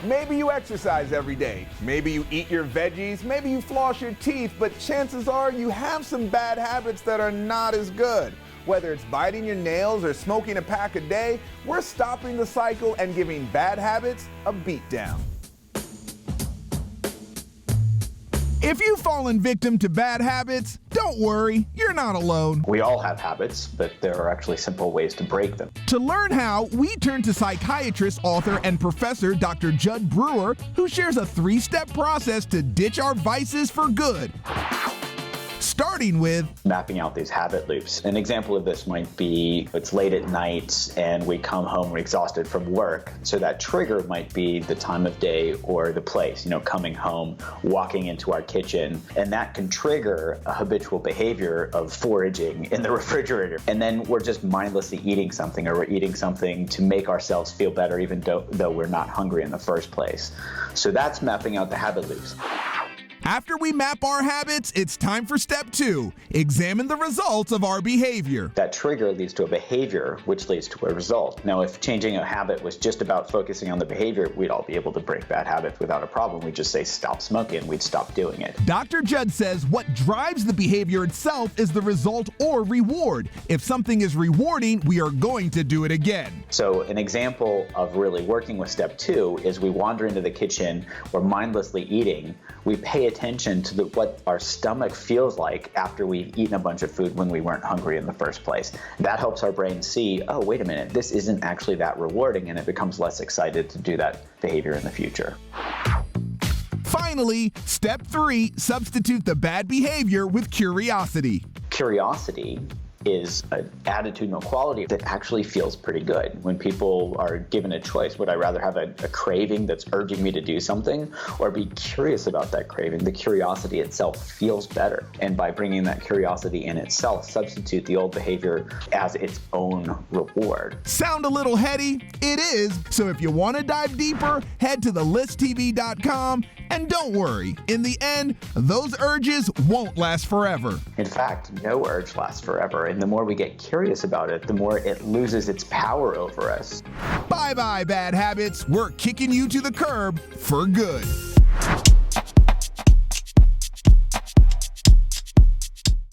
Maybe you exercise every day, maybe you eat your veggies, maybe you floss your teeth, but chances are you have some bad habits that are not as good. Whether it's biting your nails or smoking a pack a day, we're stopping the cycle and giving bad habits a beatdown. If you've fallen victim to bad habits, don't worry, you're not alone. We all have habits, but there are actually simple ways to break them. To learn how, we turn to psychiatrist, author, and professor Dr. Judd Brewer, who shares a 3-step process to ditch our vices for good. Starting with mapping out these habit loops. An example of this might be it's late at night and we come home, we're exhausted from work. So that trigger might be the time of day or the place, coming home, walking into our kitchen. And that can trigger a habitual behavior of foraging in the refrigerator. And then we're just mindlessly eating something, or we're eating something to make ourselves feel better even though we're not hungry in the first place. So that's mapping out the habit loops. After we map our habits, it's time for step 2. Examine the results of our behavior. That trigger leads to a behavior, which leads to a result. Now, if changing a habit was just about focusing on the behavior, we'd all be able to break bad habits without a problem. We'd just say stop smoking, we'd stop doing it. Dr. Judd says what drives the behavior itself is the result or reward. If something is rewarding, we are going to do it again. So an example of really working with step 2 is we wander into the kitchen, we're mindlessly eating, we pay attention to what our stomach feels like after we've eaten a bunch of food when we weren't hungry in the first place. That helps our brain see, oh, wait a minute, this isn't actually that rewarding, and it becomes less excited to do that behavior in the future. Finally, step 3, substitute the bad behavior with curiosity. Curiosity is an attitudinal quality that actually feels pretty good. When people are given a choice, would I rather have a craving that's urging me to do something or be curious about that craving? The curiosity itself feels better. And by bringing that curiosity in itself, substitute the old behavior as its own reward. Sound a little heady? It is. So if you want to dive deeper, head to thelistTV.com. And don't worry, in the end, those urges won't last forever. In fact, no urge lasts forever. And the more we get curious about it, the more it loses its power over us. Bye-bye, bad habits. We're kicking you to the curb for good.